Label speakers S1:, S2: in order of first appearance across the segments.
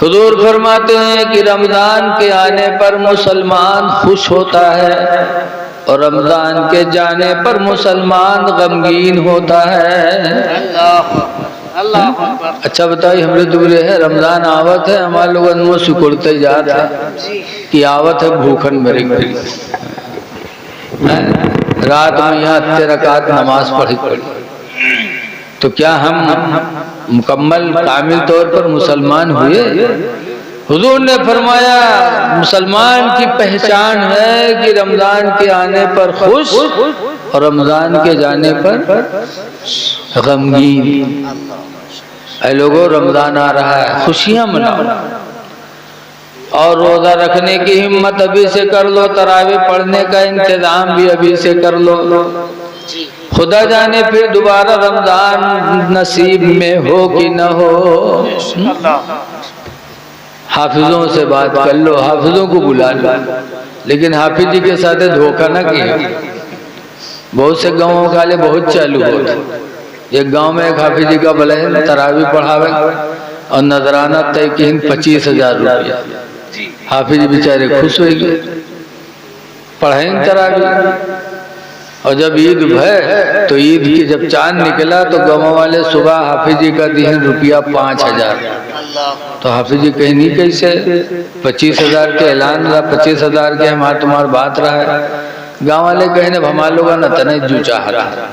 S1: حضور فرماتے ہیں کہ رمضان کے آنے پر مسلمان خوش ہوتا ہے اور رمضان کے جانے پر مسلمان غمگین ہوتا ہے۔ اچھا بتائیے، ہم نے دورے ہے رمضان آوت ہے، ہمارے لوگ انمو سکڑتے جا رہا ہے کہ آوت ہے بھوکن مرے گی، رات میں یہاں 3 رکعت نماز پڑھی تو کیا ہم مکمل کامل طور پر مسلمان ہوئے؟ حضور نے فرمایا مسلمان کی پہچان ہے کہ رمضان کے آنے پر خوش اور رمضان کے جانے پر غمگین۔ اے لوگوں، رمضان آ رہا ہے، خوشیاں مناؤ اور روزہ رکھنے کی ہمت ابھی سے کر لو، تراویح پڑھنے کا انتظام بھی ابھی سے کر لو، خدا جانے پھر دوبارہ رمضان نصیب میں ہو کہ نہ ہو۔ حافظوں سے بات کر لو، حافظوں کو بلا لو، لیکن حافظ جی کے ساتھ دھوکہ نہ کیا۔ بہت سے گاؤں والے بہت چالو ہوتے، ایک گاؤں میں ایک حافظ جی کا بلائن تراویح پڑھاوے اور نذرانہ طے کہیں 25,000 روپیہ۔ حافظ جی بیچارے خوش ہوئے گئے، پڑھائیں تراویح، اور جب عید ہے تو عید کی جب چاند نکلا تو گاؤں والے صبح حافظ جی کا دیں روپیہ 5,000۔ تو حافظ جی کہیں نہیں کیسے 25,000 کے اعلان رہا، 25,000 کے ہمارا تمہار بات رہا ہے، گاؤں والے کہیں اب ہمارے لوگوں نے تنہیں جو چاہ رہا،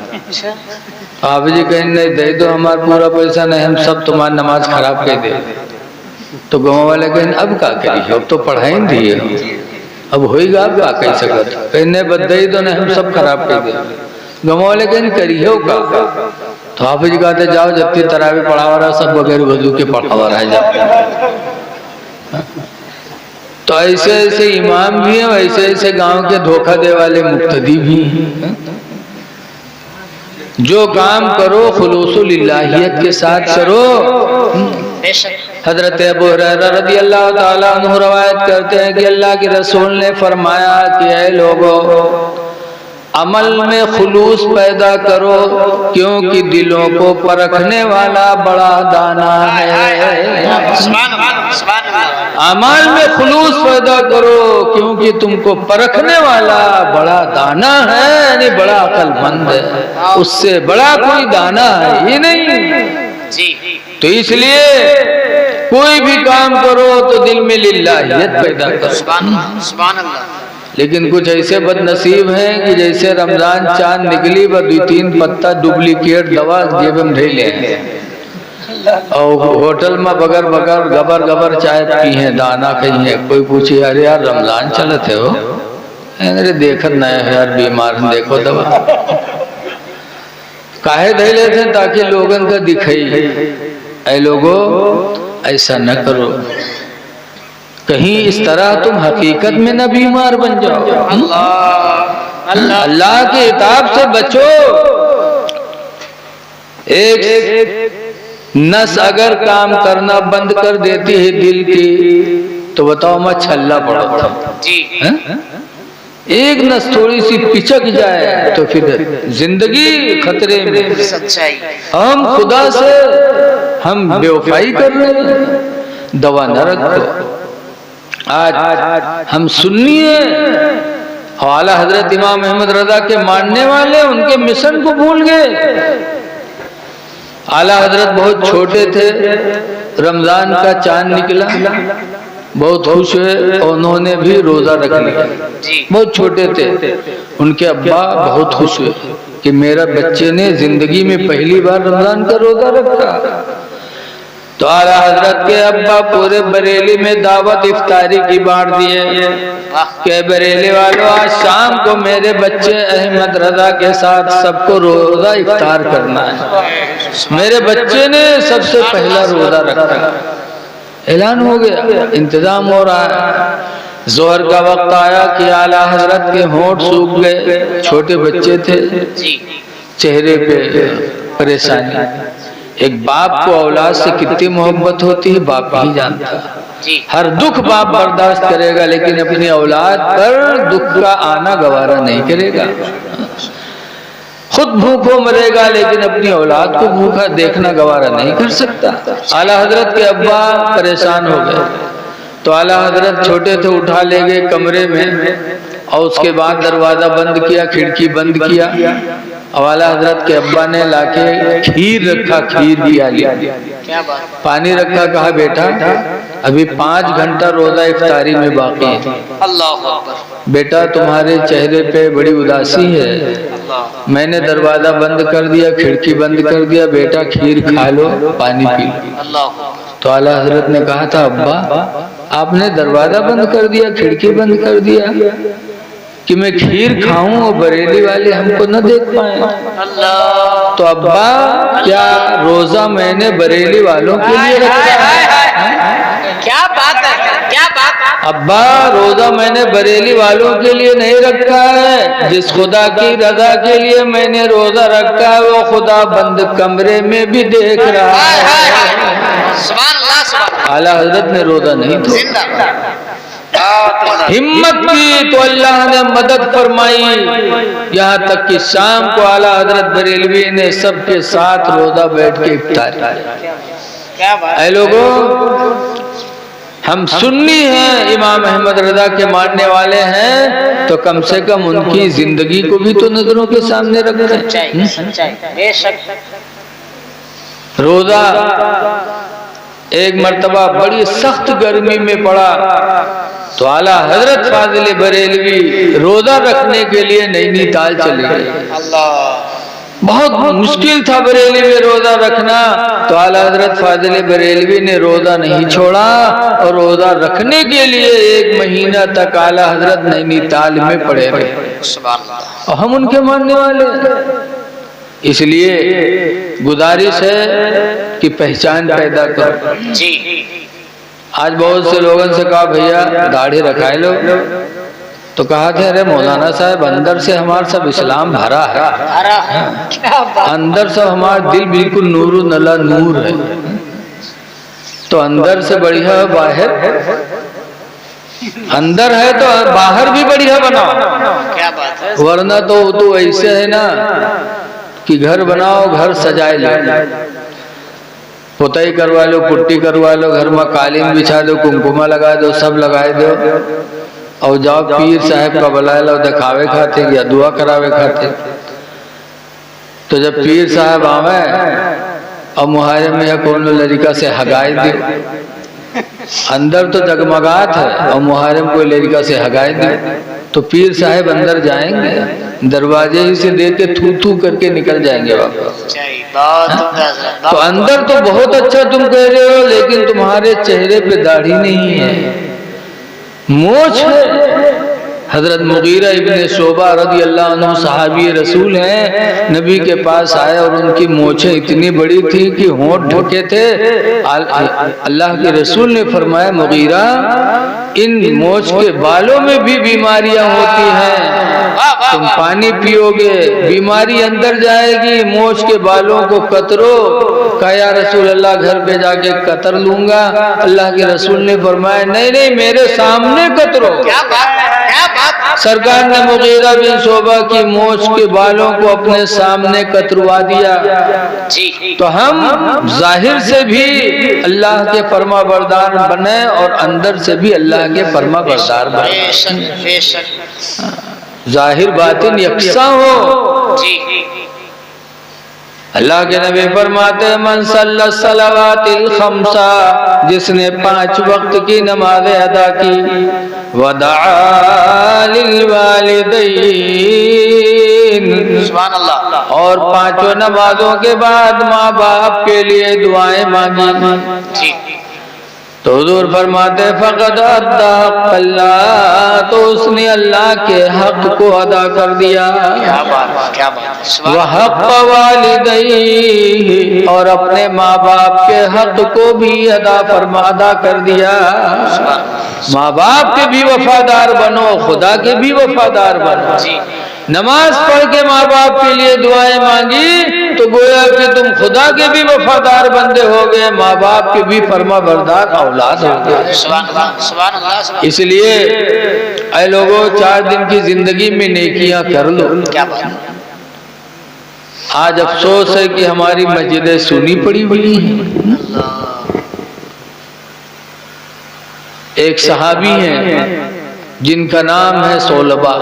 S1: حافظ جی کہیں نہیں دے دو ہمارا پورا پیسہ، نہیں ہم سب تمہاری نماز خراب کر دے۔ تو گاؤں والے کہیں اب کیا کریے، اب تو پڑھائیں دیے، اب ہوئی گا اب کیا کہہ سکت، کہنے بدئی تو نہیں ہم سب خراب کر دے۔ گاؤں والے کہیں کریے ہو کا، تو حافظ جی کہتے جاؤ جتنی تراویح پڑھاوا رہا سب بغیر وضو کے پڑھاوا رہ جاتے۔ تو ایسے ایسے امام بھی ہیں، ایسے ایسے گاؤں کے دھوکہ دے والے مقتدی بھی ہیں۔ جو کام کرو خلوص للہیت کے ساتھ کرو۔ حضرت ابو ہریرہ رضی اللہ تعالیٰ عنہ روایت کرتے ہیں کہ اللہ کے رسول نے فرمایا کہ اے لوگو، عمل میں خلوص پیدا کرو کیونکہ دلوں کو پرکھنے والا بڑا دانا ہے۔ عمل میں خلوص پیدا کرو کیونکہ تم کو پرکھنے والا بڑا دانا ہے، یعنی بڑا عقل مند ہے، اس سے بڑا کوئی دانا ہے ہی نہیں۔ تو اس لیے کوئی بھی کام کرو تو دل میں للہیت پیدا کرو۔
S2: سبحان اللہ۔
S1: لیکن کچھ ایسے بد نصیب ہیں کہ جیسے رمضان چاند نکلی با 2-3 پتہ ڈپلیکیٹ دوا جیب میں ڈھیلے ہیں اور ہوٹل میں بغیر گبر گبر چائے پی ہیں، دانا کہیں ہے۔ کوئی پوچھے ارے یار رمضان چلتے ہو، ارے دیکھت نہ ہے یار بیمار ہیں، دیکھو دوا کاہے دھیلے تھے تاکہ لوگن کا دکھائی۔ اے لوگو ایسا نہ کرو، کہیں اس طرح تم حقیقت میں نہ بیمار بن جاؤ۔ اللہ کے عتاب سے بچو۔ ایک نس اگر کام کرنا بند کر دیتی ہے دل کی تو بتاؤ میں چھلا پڑا تھا۔ ایک نس تھوڑی سی پچک جائے تو پھر زندگی خطرے میں۔ ہم خدا سے ہم بے وفائی کر رہے ہیں، دوا نہ رکھو۔ آج ہم سنی ہیں، اعلیٰ حضرت امام احمد رضا کے ماننے والے ان کے مشن کو بھول گئے۔ اعلیٰ حضرت بہت چھوٹے تھے، رمضان کا چاند نکلا، بہت خوش ہوئے اور انہوں نے بھی روزہ رکھ لیا۔ بہت چھوٹے تھے، ان کے ابا بہت خوش ہوئے کہ میرا بچے نے زندگی میں پہلی بار رمضان کا روزہ رکھا۔ تو اعلیٰ حضرت کے ابا پورے بریلی میں دعوت افطاری کی بانٹ دیے کہ بریلی والوں آج شام کو میرے بچے احمد رضا کے ساتھ سب کو روزہ افطار کرنا ہے۔ میرے بچے نے سب سے پہلا روزہ رکھا، اعلان ہو گیا، انتظام ہو رہا ہے۔ ظہر کا وقت آیا کہ اعلیٰ حضرت کے ہونٹ سوکھ گئے، چھوٹے بچے تھے، چہرے پہ پریشانی۔ ایک باپ کو اولاد سے کتنی محبت ہوتی ہے باپ ہی جانتا ہے۔ ہر دکھ باپ برداشت کرے گا لیکن اپنی اولاد پر دکھ کا آنا گوارا نہیں کرے گا۔ خود بھوکو مرے گا لیکن اپنی اولاد کو بھوکا دیکھنا گوارا نہیں کر سکتا۔ اعلیٰ حضرت کے ابا پریشان ہو گئے تو اعلیٰ حضرت چھوٹے تھے، اٹھا لے گئے کمرے میں اور اس کے بعد دروازہ بند کیا، کھڑکی بند کیا، اور اعلیٰ حضرت کے ابا نے لا کے کھیر رکھا، کھیر پیا لیا، پانی رکھا، کہا بیٹا ابھی 5 گھنٹہ روزہ افطاری میں باقی ہے، بیٹا تمہارے چہرے پہ بڑی اداسی ہے، میں نے دروازہ بند کر دیا، کھڑکی بند کر دیا، بیٹا کھیر کھا لو، پانی پی لو۔ تو اعلیٰ حضرت نے کہا تھا ابا آپ نے دروازہ بند کر دیا، کھڑکی بند کر دیا کہ میں کھیر کھاؤں اور بریلی والے ہم کو نہ دیکھ پائیں۔ تو ابا کیا روزہ میں نے بریلی والوں کے لیے رکھا ہے؟
S2: کیا بات ہے، کیا بات ہے
S1: ابا روزہ میں نے بریلی والوں کے لیے نہیں رکھا ہے، جس خدا کی رضا کے لیے میں نے روزہ رکھا ہے وہ خدا بند کمرے میں بھی دیکھ رہا ہے۔
S2: سبحان اللہ، سبحان اللہ۔
S1: اعلیٰ حضرت نے روزہ نہیں توڑا، ہمت کی تو اللہ نے مدد فرمائی، یہاں تک کہ شام کو اعلیٰ حضرت بریلوی نے سب کے ساتھ روزہ بیٹھ کے افطار کیا۔ اے لوگوں ہم سنی ہیں، امام احمد رضا کے ماننے والے ہیں تو کم سے کم ان کی زندگی کو بھی تو نظروں کے سامنے رکھیں۔
S2: سچائی بے شک۔
S1: روزہ ایک مرتبہ بڑی سخت گرمی میں پڑا تو اعلیٰ حضرت فاضل بریلوی روزہ رکھنے کے لیے نینی تال چلے گئے۔ بہت مشکل تھا بریلی میں روزہ رکھنا، تو اعلیٰ حضرت فاضل بریلوی نے روزہ نہیں چھوڑا اور روزہ رکھنے کے لیے 1 مہینہ تک اعلیٰ حضرت نینی تال میں پڑے رہے، اور ہم ان کے ماننے والے ہیں۔ اس لیے گزارش ہے کہ پہچان پیدا کرو۔ آج بہت سے لوگوں سے کہا بھیا داڑھی رکھائے لو، تو کہا تھا ارے مولانا صاحب اندر سے ہمارا سب اسلام بھرا ہے، اندر سے ہمارا دل بالکل نور و نلا نور ہے، تو اندر سے بڑھیا باہر، اندر ہے تو باہر بھی بڑھیا بناؤ، ورنہ تو ایسے ہے نا کہ گھر بناؤ گھر سجائے لو، پوتائی کروا لو، پٹی کروا لو، گھر میں قالین بچھا دو، کنکمہ لگا دو، سب لگائے دو، اور جاؤ پیر صاحب کا بلائے لو دکھاوے کھاتے یا دعا کراوے کھاتے۔ تو جب پیر صاحب آویں اور محرم میں یا کون لڑکا سے ہگائے دی، اندر تو جگمگات ہے اور محرم کوئی لڑکا سے ہگائے دی، تو پیر صاحب اندر جائیں گے دروازے ہی سے دے کے تھو تھو کر کے نکل جائیں گے واپس۔ تو اندر تو بہت اچھا تم کہہ رہے ہو لیکن تمہارے چہرے پہ داڑھی نہیں ہے، مونچھ ہے۔ حضرت مغیرہ ابن شعبہ رضی اللہ عنہ صحابی رسول ہیں، نبی کے پاس آئے اور ان کی مونچھیں اتنی بڑی تھی کہ ہونٹ ڈھکے تھے۔ اللہ کے رسول نے فرمایا مغیرہ ان مونچھ کے بالوں میں بھی بیماریاں ہوتی ہیں، تم پانی پیو گے بیماری اندر جائے گی، مونچھ کے بالوں کو کترو۔ کہا یا رسول اللہ گھر پہ جا کے کتر لوں گا، اللہ کے رسول نے فرمایا نہیں نہیں میرے سامنے کترو۔ سرکار نے مغیرہ بن شعبہ کی مونچھ کے بالوں کو اپنے سامنے کتروا دیا۔ تو ہم ظاہر سے بھی اللہ کے فرما بردار بنے اور اندر سے بھی اللہ کے فرما بردار بنے، ظاہر باطن یکساں ہو۔ اللہ کے نبی فرماتے ہیں من صلی الصلوات الخمسہ، جس نے 5 وقت کی نمازیں ادا کی، ودعا للوالدین، سبحان اللہ، اور 5 نمازوں کے بعد ماں باپ کے لیے دعائیں مانگی، تو حضور فرماتے فقد ادا حق اللہ، تو اس نے اللہ کے حق کو ادا کر دیا، وحق والدیہ، اور اپنے ماں باپ کے حق کو بھی ادا کر دیا۔ ماں باپ کے بھی وفادار بنو، خدا کے بھی وفادار بنو۔ نماز پڑھ کے ماں باپ کے لیے دعائیں مانگی تو گویا کہ تم خدا کے بھی وفادار بندے ہو گئے، ماں باپ کے بھی فرما بردار اولاد ہو گئے۔ اس لیے اے لوگوں 4 دن کی زندگی میں نیکیاں کر لو، آج افسوس ہے کہ ہماری مسجدیں سنی پڑی ہوئی ہیں۔ ایک صحابی ہیں جن کا نام ہے صولبہ،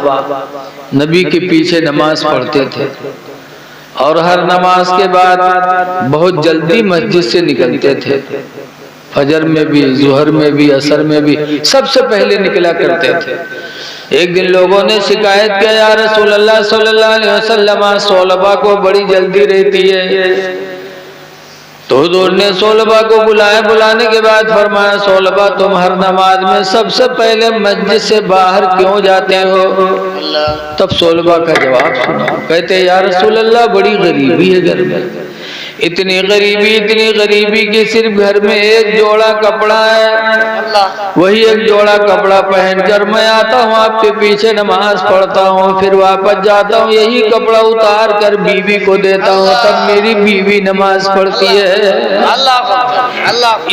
S1: نبی کے پیچھے نماز پڑھتے تھے اور ہر نماز کے بعد بہت جلدی مسجد سے نکلتے تھے، فجر میں بھی، ظہر میں بھی، عصر میں بھی، سب سے پہلے نکلا کرتے تھے۔ ایک دن لوگوں نے شکایت کیا، یا رسول اللہ صلی اللہ علیہ وسلم، صولبہ کو بڑی جلدی رہتی ہے۔ تو حضور نے صولبہ کو بلایا، بلانے کے بعد فرمایا، صولبہ تم ہر نماز میں سب سے پہلے مسجد سے باہر کیوں جاتے ہو؟ تب صولبہ کا جواب سنا، کہتے یا رسول اللہ بڑی غریبی ہے گھر میں، اتنی غریبی کہ صرف گھر میں ایک جوڑا کپڑا ہے، وہی ایک جوڑا کپڑا پہن کر میں آتا ہوں، آپ کے پیچھے نماز پڑھتا ہوں، پھر واپس جاتا ہوں، یہی کپڑا اتار کر بیوی کو دیتا ہوں، تب میری بیوی نماز پڑھتی ہے۔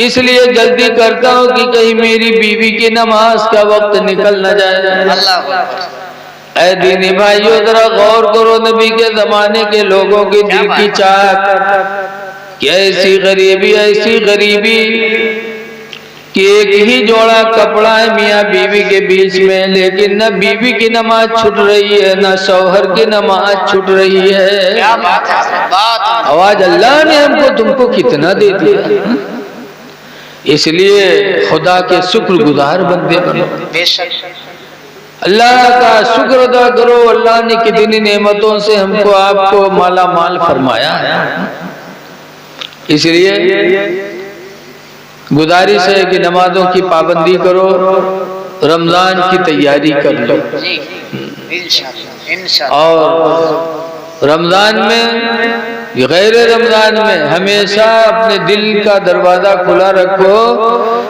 S1: اس لیے جلدی کرتا ہوں کہ کہیں میری بیوی کی نماز کا وقت نکل نہ جائے۔ اے دینی بھائیو، ذرا غور کرو نبی کے زمانے کے لوگوں کی دل کی چاہت کہ ایسی غریبی کہ ایک ہی جوڑا کپڑا ہے میاں بیوی کے بیچ میں، لیکن نہ بیوی کی نماز چھٹ رہی ہے، نہ شوہر کی نماز چھٹ رہی ہے۔ آواز اللہ نے ہم کو تم کو کتنا دے دیا، اس لیے خدا کے شکر گزار بندے بنو، اللہ کا شکر ادا کرو، اللہ نے کتنی نعمتوں سے ہم کو آپ کو مالا مال فرمایا ہے۔ اس لیے گزارش ہے کہ نمازوں کی پابندی کرو، رمضان کی تیاری کر لو، اور رمضان میں غیر رمضان میں ہمیشہ اپنے دل کا دروازہ کھلا رکھو۔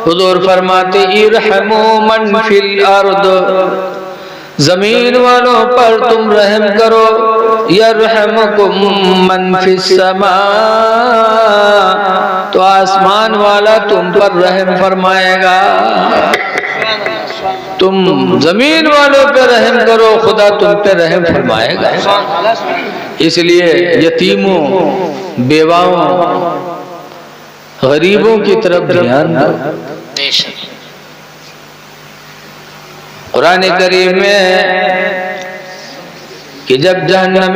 S1: حضور فرماتے ارحموا من فی الارض، زمین والوں پر تم رحم کرو، یرحمکم من فی السماء، تو آسمان والا تم پر رحم فرمائے گا۔ تم زمین والوں پہ رحم کرو، خدا تم پہ رحم فرمائے گا۔ اس لیے یتیموں، بیواؤں، غریبوں کی طرف دھیان دو۔ قرآن کریم میں کہ جب جہنم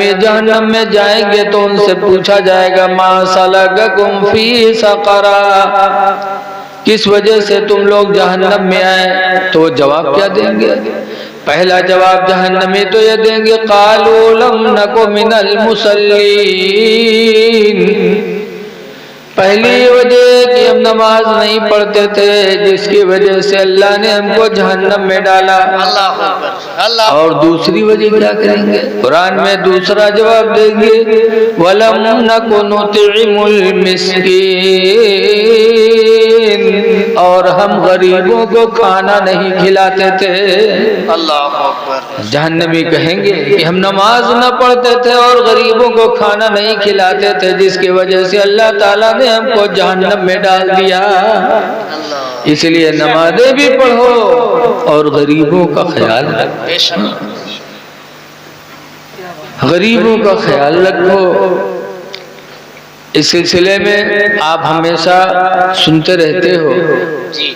S1: میں جائیں گے تو ان سے پوچھا جائے گا ما سلککم فی سقر، کس وجہ سے تم لوگ جہنم میں آئے؟ تو جواب کیا دیں گے؟ پہلا جواب جہنمی تو یہ دیں گے قالوا لم نک من المصلین، پہلی وجہ کہ ہم نماز نہیں پڑھتے تھے، جس کی وجہ سے اللہ نے ہم کو جہنم میں ڈالا۔ اور دوسری وجہ کیا کریں گے؟ قرآن میں دوسرا جواب دیں گے وَلَمْ نَكُ نُطْعِمُ الْمِسْكِينَ، اور ہم غریبوں کو کھانا نہیں کھلاتے تھے۔ اللہ اکبر۔ جہنمی کہیں گے کہ ہم نماز نہ پڑھتے تھے اور غریبوں کو کھانا نہیں کھلاتے تھے، جس کی وجہ سے اللہ تعالیٰ نے ہم کو جہنم میں ڈال دیا۔ اس لیے نمازیں بھی پڑھو اور غریبوں کا خیال رکھو، غریبوں کا خیال رکھو۔ اس سلسلے میں آپ ہمیشہ سنتے رہتے ہو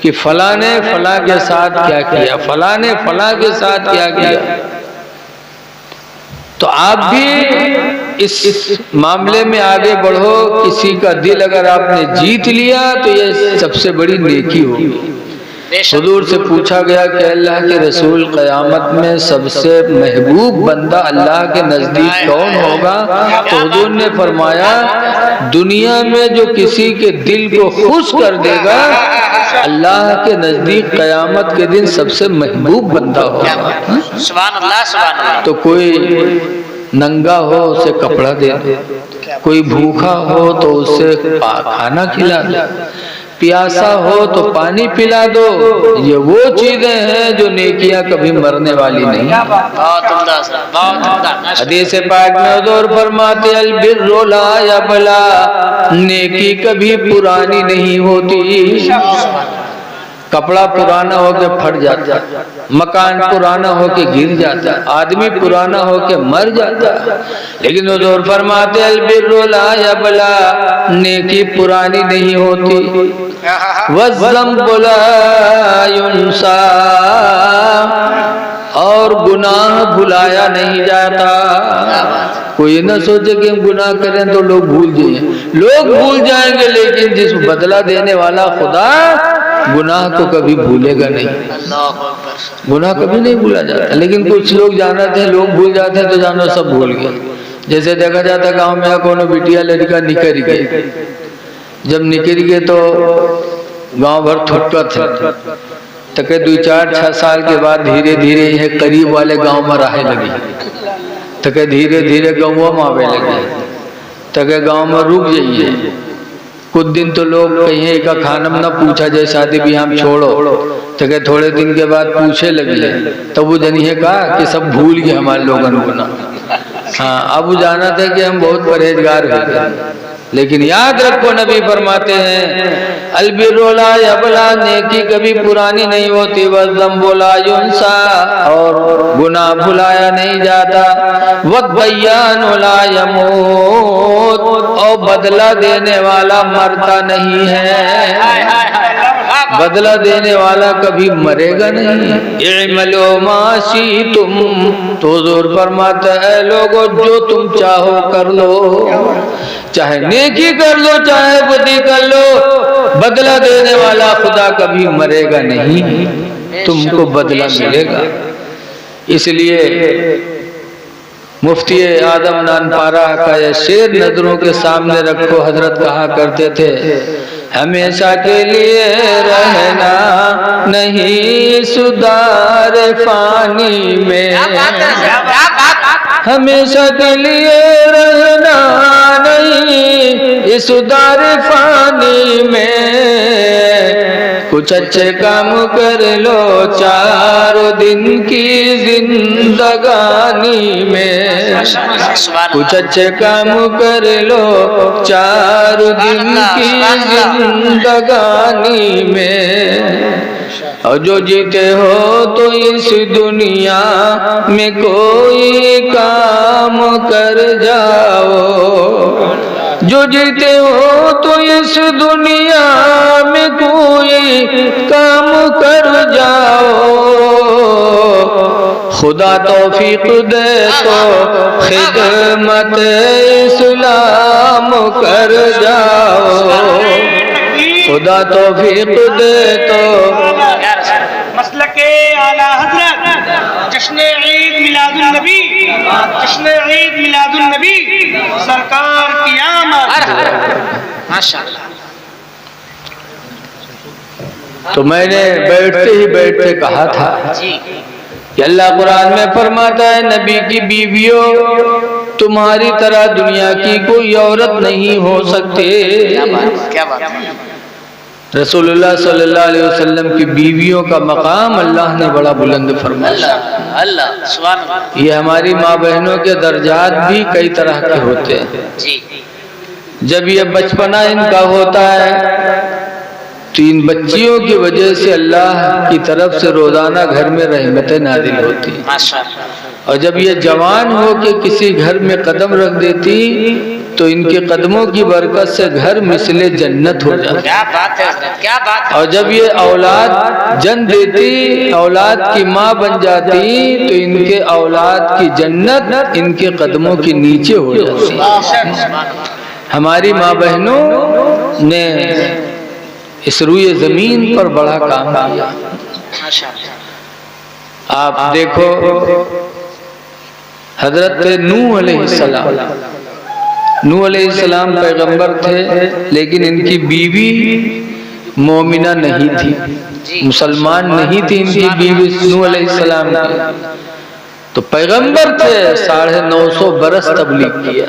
S1: کہ فلاں نے فلاں کے ساتھ کیا کیا، فلاں نے فلاں کے ساتھ کیا کیا، تو آپ بھی اس معاملے میں آگے بڑھو۔ کسی کا دل اگر آپ نے جیت لیا تو یہ سب سے بڑی نیکی ہوگی۔ حضور سے پوچھا گیا کہ اللہ کے رسول قیامت میں سب سے محبوب بندہ اللہ کے نزدیک کون ہوگا؟ تو حضور نے فرمایا دنیا میں جو کسی کے دل کو خوش کر دے گا اللہ کے نزدیک قیامت کے دن سب سے محبوب بندہ ہوگا۔
S2: سبحان اللہ سبحان اللہ۔
S1: تو کوئی ننگا ہو اسے کپڑا دے دو، کوئی بھوکا ہو تو اسے کھانا کھلا دو، پیاسا ہو تو پانی پلا دو۔ یہ وہ چیزیں ہیں جو نیکیاں کبھی مرنے والی نہیں۔ حدیث پاک میں حضور فرماتے البر لا یبلا، نیکی کبھی پرانی نہیں ہوتی، کپڑا پرانا ہو کے پھٹ جاتا ہے، مکان پرانا ہو کے گر جاتا ہے، آدمی پرانا ہو کے مر جاتا ہے، لیکن حضور فرماتے البر لا یبلا، نیکی پرانی نہیں ہوتی، والذنب لا ینسا، اور گناہ بھلایا نہیں جاتا۔ کوئی نہ سوچے کہ ہم گناہ کریں تو لوگ بھول جائیں، لوگ بھول جائیں گے، لیکن جس بدلہ دینے والا خدا گناہ کو کبھی بھولے گا نہیں، گناہ کبھی نہیں بھولا جاتا۔ لیکن کچھ لوگ جانتے ہیں، لوگ بھول جاتے ہیں تو جانو سب بھول گئے۔ جیسے دیکھا جاتا ہے گاؤں میں کونو بیٹیا لڑکا نکل گئے، جب نکل گئے تو گاؤں بھر تھکت ہے، تکے 2-4-6 سال کے بعد دھیرے دھیرے یہ قریب والے گاؤں میں رہے لگی، تکے دھیرے دھیرے گاؤں میں آوے لگے، تکے گاؤں میں رک جائیے۔ کچھ دن تو لوگ کہیں کا کھانم نہ پوچھا جائے شادی بھی ہم چھوڑو، تکے تھوڑے دن کے بعد پوچھے لگے، تب وہ جنہیں کہا کہ سب بھول گئے ہمارے لوگوں کو نا۔ ہاں اب وہ جانا تھا کہ ہم بہت پرہیزگار ہوئے، لیکن یاد رکھو نبی فرماتے ہیں البر لا یبلا، نیکی کبھی پرانی نہیں ہوتی، والذنب لا ینسا، اور گناہ بھلایا نہیں جاتا، والدیان لا یموت، اور بدلہ دینے والا مرتا نہیں ہے، بدلہ دینے والا کبھی مرے گا نہیں۔ اعملوا ما شئتم، تو حضور فرماتا ہے لوگو جو تم چاہو کر لو، چاہے نیکی کر لو چاہے بدی کر لو، بدلہ دینے والا خدا کبھی مرے گا نہیں، تم کو بدلہ ملے گا۔ اس لیے مفتی اعظم نانپارہ کا یہ شعر نظروں کے سامنے رکھو، حضرت کہا کرتے تھے ہمیشہ کے لیے رہنا نہیں سدار فانی میں، ہمیشہ کے لیے رہنا نہیں اس دار فانی میں، کچھ اچھے کام کر لو 4 دن کی زندگانی میں، کچھ اچھے کام کر لو 4 دن کی زندگانی میں، اور جو جیتے ہو تو اس دنیا میں کوئی کام کر جاؤ، جو جیتے ہو تو اس دنیا میں کوئی کام کر جاؤ، خدا توفیق دے تو خدمت اسلام کر جاؤ، خدا توفیق دے تو
S3: مسلک اعلیٰ حضرت جشن عید میلاد النبی، جشن عید میلاد النبی، سرکار کی آمد۔
S2: ماشاءاللہ۔
S1: تو میں نے بیٹھتے کہا تھا کہ اللہ قرآن میں فرماتا ہے نبی کی بیویوں تمہاری طرح دنیا کی کوئی عورت نہیں ہو سکتے۔
S2: کیا بات ہے،
S1: رسول اللہ صلی اللہ علیہ وسلم کی بیویوں کا مقام اللہ نے بڑا بلند فرمایا۔
S2: اللہ سبحان اللہ۔
S1: یہ ہماری ماں بہنوں کے درجات بھی کئی طرح کے ہوتے ہیں۔
S2: جی
S1: جب یہ بچپنا ان کا ہوتا ہے تو ان بچیوں کی وجہ سے اللہ کی طرف سے روزانہ گھر میں رحمتیں نازل ہوتی ہیں،
S2: ماشاءاللہ۔
S1: اور جب یہ جوان ہو کے کسی گھر میں قدم رکھ دیتی تو ان کے قدموں کی برکت سے گھر مثل جنت ہو جاتا۔
S2: کیا بات ہے حضرت، کیا بات ہے۔
S1: اور جب یہ اولاد جن دیتی، اولاد کی ماں بن جاتی تو ان کے اولاد کی جنت ان کے قدموں کے نیچے ہو جاتی۔ ہماری ماں بہنوں نے اس روئے زمین پر بڑا کام کیا۔ آپ دیکھو حضرت نوح علیہ السلام، نوح علیہ السلام پیغمبر تھے لیکن ان کی بیوی مومنہ نہیں تھی، مسلمان نہیں تھی ان کی بیوی نوح علیہ السلام کی، تو پیغمبر تھے 950 برس تبلیغ کیا،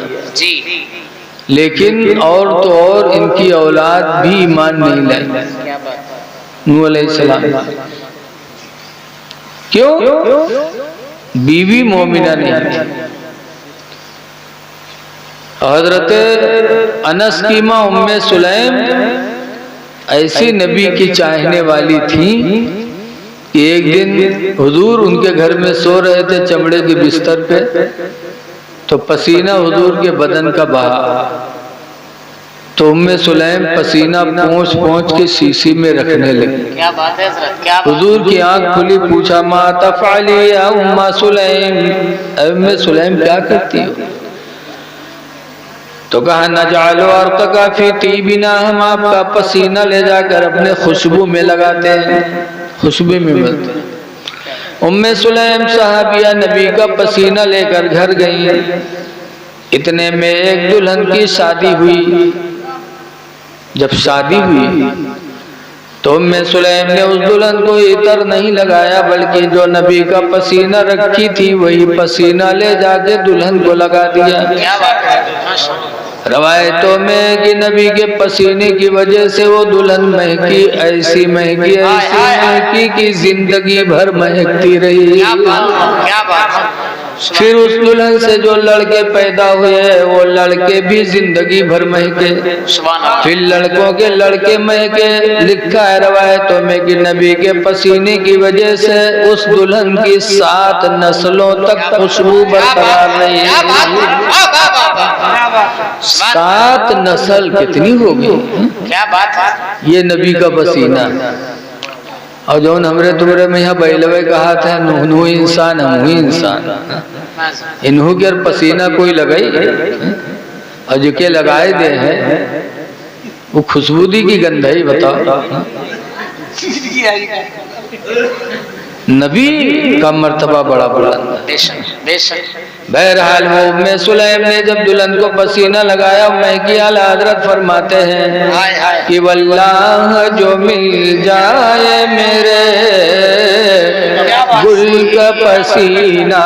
S1: لیکن اور تو اور ان کی اولاد بھی ایمان نہیں لائی نوح علیہ السلام۔ کیوں؟ بیوی مومنہ نہیں تھی۔ حضرت انس کی ماں ام سلیم ایسی نبی کی چاہنے والی تھی کہ ایک دن حضور ان کے گھر میں سو رہے تھے چمڑے کے بستر پہ، تو پسینہ حضور کے بدن کا بہا، تو ام سلیم پسینہ پونچھ پونچھ کے شیشی میں رکھنے لگی۔
S2: کیا بات ہے حضرت، کیا بات
S1: حضور کی آنکھ کھلی، پوچھا ما تفعلی یا ام سلیم، اے ام سلیم کیا کرتی ہو؟ تو کہا نجعل عرقک فی طیبنا، ہم آپ کا پسینہ لے جا کر اپنے خوشبو میں لگاتے ہیں، خوشبو میں ملتے ہیں۔ ام سلیم صحابیہ نبی کا پسینہ لے کر گھر گئی، اتنے میں ایک دلہن کی شادی ہوئی۔ جب شادی ہوئی تو ام سلیم نے اس دلہن کو عطر نہیں لگایا، بلکہ جو نبی کا پسینہ رکھی تھی وہی پسینہ لے جا کے دلہن کو لگا دیا۔
S2: کیا بات ہے ماشاءاللہ۔
S1: روایتوں میں کہ نبی کے پسینے کی وجہ سے وہ دلہن مہکی، ایسی مہکی ایسی مہکی کہ زندگی بھر مہکتی رہی۔
S2: کیا بات، کیا بات۔
S1: پھر اس دلہن سے جو لڑکے پیدا ہوئے وہ لڑکے بھی زندگی بھر مہکے، پھر لڑکوں کے لڑکے مہکے۔ لکھا ہے روایتوں میں کہ نبی کے پسینے کی وجہ سے اس دلہن کی 7 نسلوں تک خوشبو برقرار رہی۔ 7 نسل کتنی ہوگی؟
S2: کیا بات ہے۔
S1: یہ نبی کا پسینہ۔ اور جو ہمرے تمرے میں یہاں بیلوے کہا تھا نوح انسان ہم ہوئی انسان، انہوں کے پسینہ کوئی لگائی اور جو کہ لگائے دے ہیں وہ خوشبودی کی گندھائی بتاؤ۔ نبی کا مرتبہ بڑا بلند ہے۔
S2: بے شک بے شک۔
S1: بہرحال وہ ام سلیم نے جب دلہن کو پسینہ لگایا، مہکی اعلی حضرت فرماتے ہیں کہ واللہ جو مل جائے میرے گل کا پسینہ،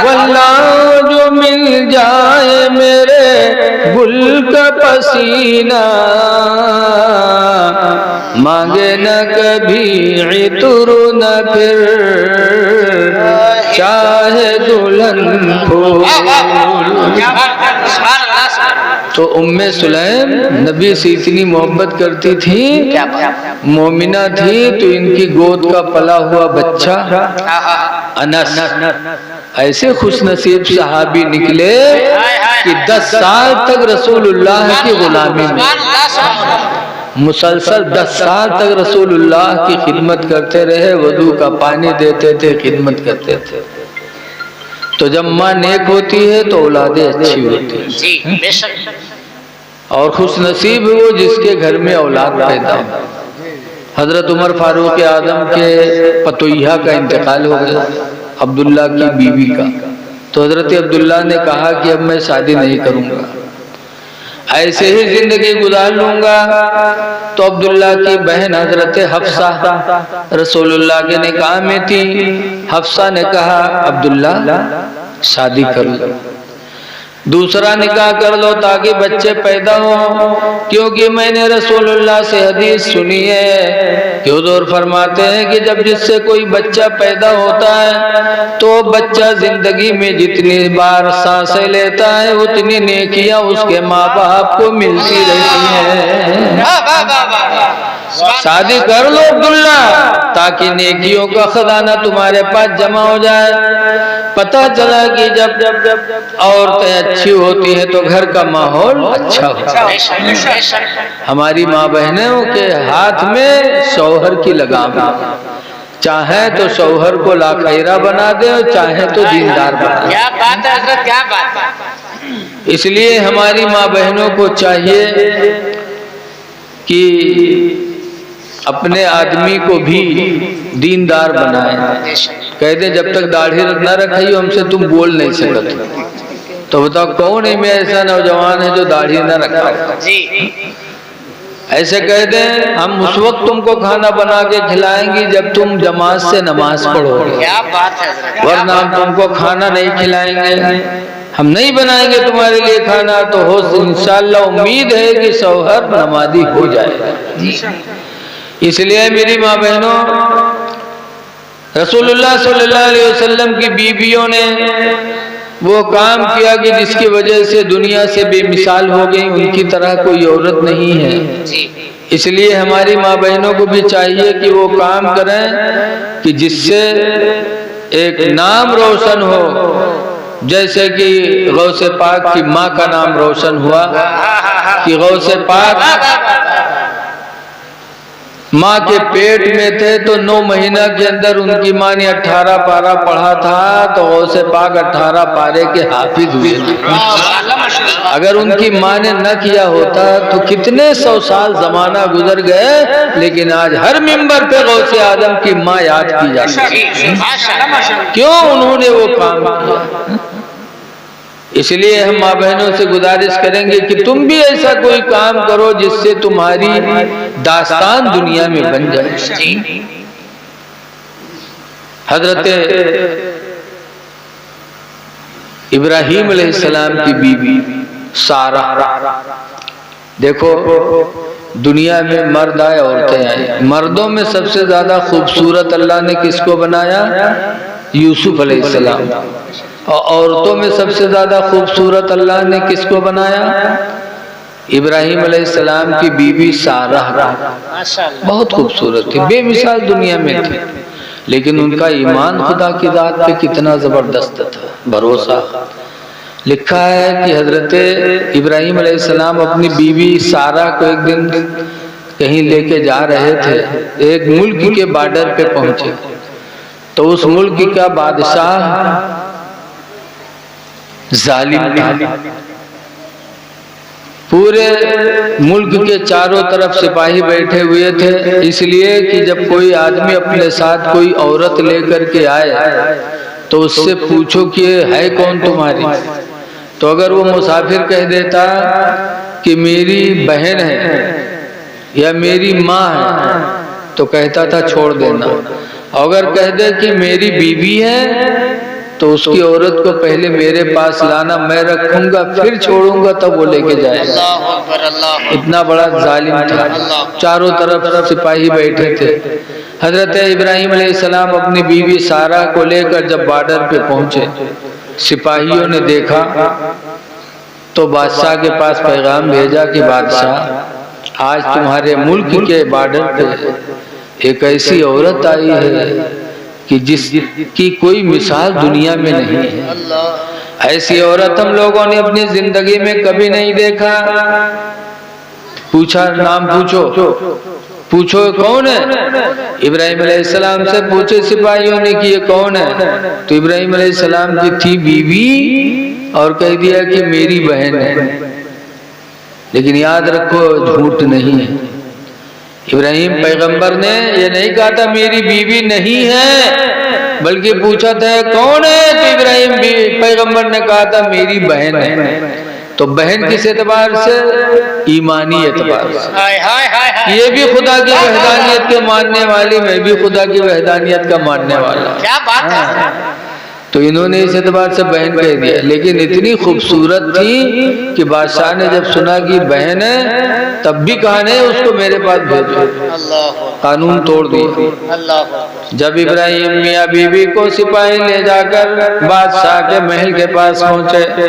S1: واللہ جو مل جائے میرے گل کا پسینہ، مانگے نہ کبھی عطر نہ پھر چاہے دلہن پھول۔ تو ام سلیم نبی سے اتنی محبت کرتی تھی، مومنہ تھی، تو ان کی گود کا پلا ہوا بچہ انس ایسے خوش نصیب صحابی نکلے کہ 10 سال تک رسول اللہ کی غلامی میں، مسلسل 10 سال تک رسول اللہ کی خدمت کرتے رہے، وضو کا پانی دیتے تھے، خدمت کرتے تھے۔ تو جب ماں نیک ہوتی ہے تو اولادیں اچھی ہوتی ہیں۔
S2: جی بے شک۔
S1: اور خوش نصیب ہے وہ جس کے گھر میں اولاد پیدا ہو۔ حضرت عمر فاروق اعظم کے پتویہ کا انتقال ہو گیا، عبداللہ کی بیوی کا۔ تو حضرت عبداللہ نے کہا کہ اب میں شادی نہیں کروں گا، ایسے ہی زندگی گزار لوں گا۔ تو عبداللہ کی بہن حضرت حفصہ رسول اللہ کے نکاح میں تھی، حفصہ نے کہا عبداللہ شادی کر لو، دوسرا نکاح کر لو تاکہ بچے پیدا ہوں، کیونکہ میں نے رسول اللہ سے حدیث سنی ہے کہ حضور فرماتے ہیں کہ جب جس سے کوئی بچہ پیدا ہوتا ہے تو بچہ زندگی میں جتنی بار سانسیں لیتا ہے اتنی نیکیاں اس کے ماں باپ کو ملتی رہتی ہیں۔ شادی کر لو عبداللہ تاکہ نیکیوں کا خزانہ تمہارے پاس جمع ہو جائے۔ پتہ چلا کہ جب عورتیں اچھی ہوتی ہیں تو گھر کا ماحول اچھا ہوتا ہے۔ ہماری ماں بہنوں کے ہاتھ میں شوہر کی لگام ہے، چاہے تو شوہر کو لاخیرہ بنا دے اور چاہے تو دیندار بنا دے۔
S2: کیا بات ہے حضرت، کیا بات ہے۔
S1: اس لیے ہماری ماں بہنوں کو چاہیے کہ اپنے آدمی کو بھی دیندار بنائیں۔ کہہ دے جب تک داڑھی نہ رکھائی ہم سے تم بول نہیں سکتے، تو بتاؤ کون ہے میں ایسا نوجوان ہے جو داڑھی نہ رکھا؟ ایسے کہہ دیں ہم اس وقت تم کو کھانا بنا کے کھلائیں گی جب تم جماعت سے نماز پڑھو گے،
S2: کیا بات ہے حضرت،
S1: ورنہ ہم تم کو کھانا نہیں کھلائیں گے، ہم نہیں بنائیں گے تمہارے لیے کھانا۔ تو ہو انشاءاللہ امید ہے کہ شوہر نمازی ہو جائے گا۔ اس لیے میری ماں بہنوں، رسول اللہ صلی اللہ علیہ وسلم کی بیویوں نے وہ کام کیا کہ جس کی وجہ سے دنیا سے بے مثال ہو گئی، ان کی طرح کوئی عورت نہیں ہے۔
S2: جی
S1: اس لیے ہماری ماں بہنوں کو بھی چاہیے کہ وہ کام کریں کہ جس سے ایک نام روشن ہو، جیسے کہ غوث پاک کی ماں کا نام روشن ہوا کہ غوث پاک ماں کے پیٹ میں تھے تو 9 مہینہ کے اندر ان کی ماں نے 18 پارہ پڑھا تھا تو غوث پاک 18 پارے کے حافظ ہوئے تھے۔ اگر ان کی ماں نے نہ کیا ہوتا تو کتنے 100 سال زمانہ گزر گئے، لیکن آج ہر منبر پہ غوث اعظم کی ماں یاد کی جاتی ہے۔ کیوں؟ انہوں نے وہ کام کیا۔ اس لیے ہم ماں بہنوں سے گزارش کریں گے کہ تم بھی ایسا کوئی کام کرو جس سے تمہاری داستان دنیا میں بن جائے۔ حضرت ابراہیم علیہ السلام کی بیوی سارہ، دیکھو دنیا میں مرد آئے عورتیں آئیں، مردوں میں سب سے زیادہ خوبصورت اللہ نے کس کو بنایا؟ یوسف علیہ السلام۔ اور عورتوں میں سب سے زیادہ خوبصورت اللہ نے کس کو بنایا؟ ابراہیم علیہ السلام کی بیوی سارہ، بہت خوبصورت تھی، بے مثال دنیا میں تھی، لیکن ان کا ایمان خدا کی ذات پہ کتنا زبردست تھا، بھروسہ۔ لکھا ہے کہ حضرت ابراہیم علیہ السلام اپنی بیوی سارہ کو ایک دن کہیں لے کے جا رہے تھے، ایک ملک کے بارڈر پہ پہنچے تو اس ملک کا بادشاہ ظالم تھا، پورے ملک کے چاروں طرف سپاہی بیٹھے ہوئے تھے، اس لیے کہ جب کوئی آدمی اپنے ساتھ کوئی عورت لے کر کے آئے تو اس سے پوچھو کہ ہے کون تمہاری، تو اگر وہ مسافر کہہ دیتا کہ میری بہن ہے یا میری ماں ہے تو کہتا تھا چھوڑ دینا، اگر کہہ دے کہ میری بیوی ہے تو اس کی عورت کو پہلے میرے پاس لانا، میں رکھوں گا پھر چھوڑوں گا تب وہ لے کے جائے گا۔ اتنا بڑا ظالم تھا، چاروں طرف سپاہی بیٹھے تھے۔ حضرت ابراہیم علیہ السلام اپنی بیوی سارہ کو لے کر جب بارڈر پہ پہنچے، سپاہیوں نے دیکھا تو بادشاہ کے پاس پیغام بھیجا کہ بادشاہ آج تمہارے ملک کے بارڈر پہ ایک ایسی عورت آئی ہے کہ جس کی کوئی مثال دنیا میں نہیں ہے، ایسی عورت ہم لوگوں نے اپنی زندگی میں کبھی نہیں دیکھا۔ پوچھا نام پوچھو کون ہے؟ ابراہیم علیہ السلام سے پوچھے سپاہیوں نے کہ یہ کون ہے، تو ابراہیم علیہ السلام کی تھی بیوی اور کہہ دیا کہ میری بہن ہے، لیکن یاد رکھو جھوٹ نہیں ہے۔ ابراہیم پیغمبر نے یہ نہیں کہا تھا میری بیوی نہیں ہے، بلکہ پوچھا تھا کون ہے، تو ابراہیم پیغمبر نے کہا تھا میری بہن ہے۔ تو بہن کس اعتبار سے؟ ایمانی اعتبار سے، یہ بھی خدا کی وحدانیت کے ماننے والی، میں بھی خدا کی وحدانیت کا ماننے والا،
S2: کیا بات ہے۔
S1: تو انہوں نے اس اعتبار سے بہن کہہ دیا، لیکن اتنی خوبصورت تھی کہ بادشاہ نے جب سنا کہ بہن ہے تب بھی کہا نہیں اس کو میرے پاس بھیجو، قانون توڑ دیا۔ جب ابراہیم میاں بیوی کو سپاہی لے جا کر بادشاہ کے محل کے پاس پہنچے،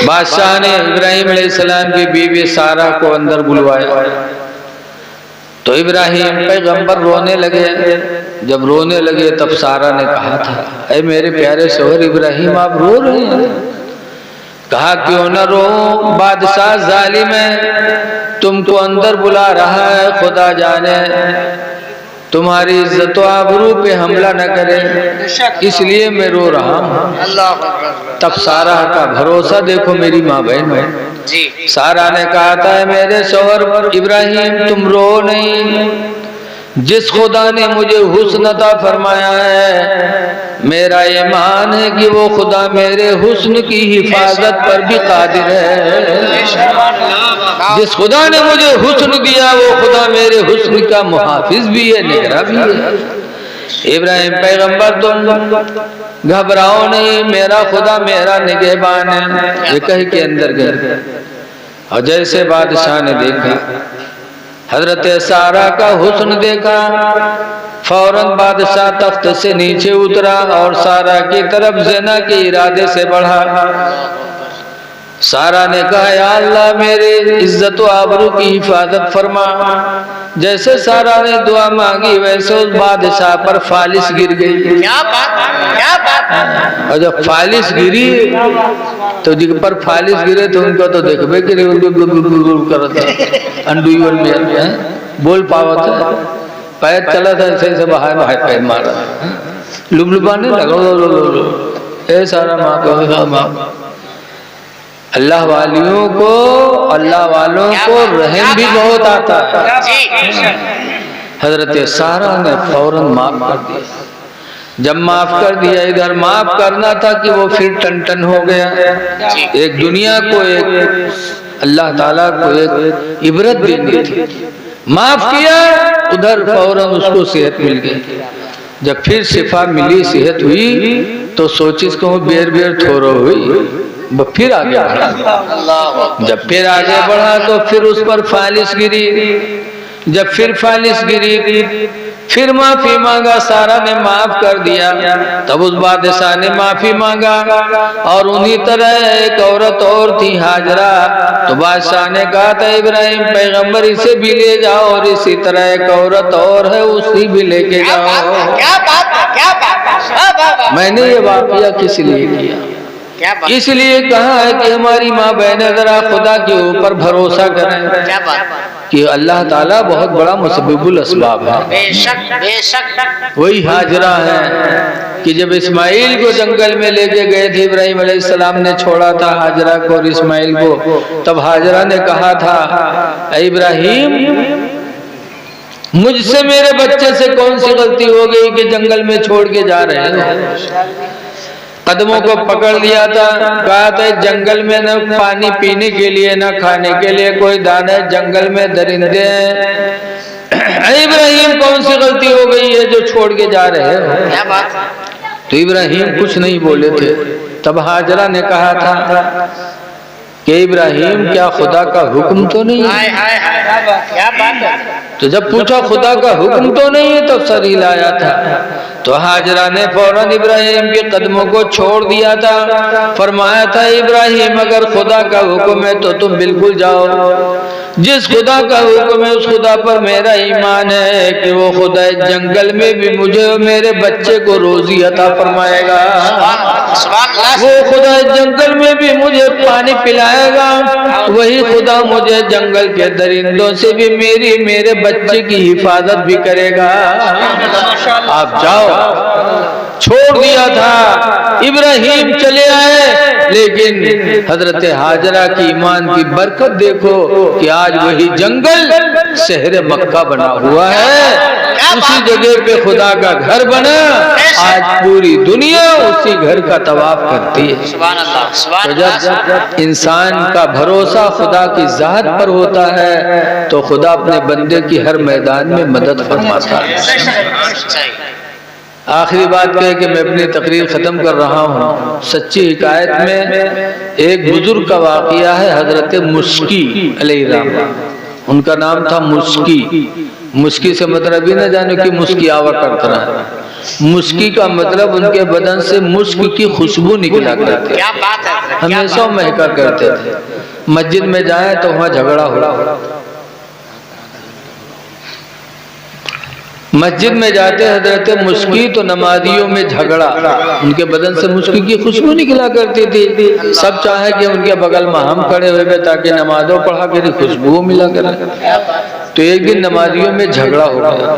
S1: بادشاہ نے ابراہیم علیہ السلام کی بیوی سارہ کو اندر بلوایا تو ابراہیم پیغمبر رونے لگے۔ جب رونے لگے تب سارہ نے کہا تھا اے میرے پیارے شوہر ابراہیم آپ رو رہے ہیں؟ کہا کیوں نہ رو، بادشاہ ظالم ہے، تم کو اندر بلا رہا ہے، خدا جانے تمہاری عزت و آبرو پہ حملہ نہ کرے، اس لیے میں رو رہا ہوں۔ تب سارہ کا بھروسہ دیکھو میری ماں بہن ہے، سارہ نے کہا تھا میرے شوہر ابراہیم تم رو نہیں، جس خدا نے مجھے حسن عطا فرمایا ہے میرا ایمان ہے کہ وہ خدا میرے حسن کی حفاظت پر بھی قادر ہے، جس خدا نے مجھے حسن دیا وہ خدا میرے حسن کا محافظ بھی ہے، نگراں بھی ہے۔ ابراہیم پیغمبر تم گھبراؤ نہیں، میرا خدا میرا نگہبان ہے، یہ کہہ کے اندر گئے۔ اور جیسے بادشاہ نے دیکھا، حضرت سارہ کا حسن دیکھا فوراً بادشاہ تخت سے نیچے اترا اور سارا کی طرف زنا کے ارادے سے بڑھا۔ سارا نے کہا یا اللہ میرے عزت و آبرو کی حفاظت فرما۔ جیسے سارا نے دعا مانگی ویسے اس بادشاہ پر فالس گر گئی۔
S2: کیا بات
S1: اور جب فالس گری تو جن پر فالس گرے تو ان کو تو دیکھ بے کہ کرتا انڈویور میں بول پاوا تھا، پیر چلا تھا ایسے ایسے باہر باہر پیر مارا، لبلبانے لگا اے سارا ماں کو ماں۔ اللہ والیوں کو، اللہ والوں کو رحم بھی بہت آتا ہے۔ حضرت سارا نے فوراً معاف کر دیا۔ جب معاف کر دیا، ادھر معاف کرنا تھا کہ وہ پھر ٹن ٹن ہو گیا۔ ایک دنیا کو، ایک اللہ تعالیٰ کو ایک عبرت دینی تھی، معاف کیا، ادھر فوراً اس کو صحت مل گئی۔ جب پھر شفا ملی، صحت ہوئی تو سوچس کو بیر بیر تھورو ہوئی، پھر آگے بڑھا۔ جب پھر آگے بڑھا تو پھر اس پر فالس گری۔ جب پھر فالس گری پھر معافی مانگا، سارا نے معاف کر دیا۔ تب اس بادشاہ نے معافی مانگا اور انہی طرح ایک عورت اور تھی حاجرہ، تو بادشاہ نے کہا تھا ابراہیم پیغمبر اسے بھی لے جاؤ، اور اسی طرح ایک عورت اور ہے اسی بھی لے کے جاؤ۔ میں نے یہ واقعہ کس لیے کیا؟ اس لیے کہا ہے کہ ہماری ماں بہنیں ذرا خدا کے اوپر بھروسہ کریں کہ اللہ تعالیٰ بہت بڑا مسبب الاسباب ہے۔
S2: بے شک بے شک۔
S1: وہی حاجرہ ہیں کہ جب اسماعیل کو جنگل میں لے کے گئے تھے، ابراہیم علیہ السلام نے چھوڑا تھا حاجرہ کو اور اسماعیل کو، تب حاجرہ نے کہا تھا اے ابراہیم مجھ سے میرے بچے سے کون سی غلطی ہو گئی کہ جنگل میں چھوڑ کے جا رہے ہیں؟ قدموں کو پکڑ لیا تھا، کہا تھا جنگل میں نہ پانی پینے کے لیے نہ کھانے کے لیے کوئی دانا ہے، جنگل میں درندے ہیں۔ اے ابراہیم کون سی غلطی ہو گئی ہے جو چھوڑ کے جا رہے ہو؟
S2: کیا بات؟
S1: تو ابراہیم کچھ نہیں بولے تھے۔ تب حاجرہ نے کہا تھا کہ ابراہیم کیا خدا کا حکم تو نہیں ہے؟
S2: کیا بات ہے؟
S1: تو جب پوچھا خدا کا حکم تو نہیں ہے تو سر ہلایا تھا۔ تو حاجرہ نے فوراً ابراہیم کے قدموں کو چھوڑ دیا تھا، فرمایا تھا ابراہیم اگر خدا کا حکم ہے تو تم بالکل جاؤ، جس خدا کا حکم ہے اس خدا پر میرا ایمان ہے کہ وہ خدا جنگل میں بھی مجھے اور میرے بچے کو روزی عطا فرمائے گا، وہ خدا جنگل میں بھی مجھے پانی پلائے گا، وہی خدا مجھے جنگل کے درندوں سے بھی میرے بچے کی حفاظت بھی کرے گا، آپ جاؤ۔ چھوڑ دیا تھا، ابراہیم چلے آئے، لیکن حضرت حاجرہ کی ایمان کی برکت دیکھو کہ آج وہی جنگل شہر مکہ بنا ہوا ہے، اسی جگہ پہ خدا کا گھر بنا، آج پوری دنیا اسی گھر کا طواف کرتی ہے۔
S2: سبحان اللہ سبحان
S1: تو
S2: اللہ۔
S1: جب انسان کا بھروسہ خدا کی ذات پر ہوتا ہے تو خدا اپنے بندے کی ہر میدان میں مدد فرماتا ہے۔ آخری بات کہ میں اپنی تقریر ختم کر رہا ہوں، سچی حکایت میں ایک بزرگ کا واقعہ ہے، حضرت مسکی علیہ السلام، ان کا نام تھا مسکی۔ مسکی سے مطلب ہی نہ جانے کہ مسکی آوا کرتا رہا، مسکی کا مطلب ان کے بدن سے مسک کی خوشبو نکلا کرتے،
S2: کیا بات ہے؟
S1: ہمیشہ مہکا کرتے تھے۔ مسجد میں جائیں تو وہاں جھگڑا ہو، مسجد میں جاتے حضرت مسکی تو نمازیوں میں جھگڑا، ان کے بدن سے مسکی کی خوشبو نکلا کرتی تھی، سب چاہے کہ ان کے بغل میں ہم کھڑے ہوئے تاکہ نمازوں پڑھا کے خوشبو ملا کرے۔ تو ایک دن نمازیوں میں جھگڑا ہو گیا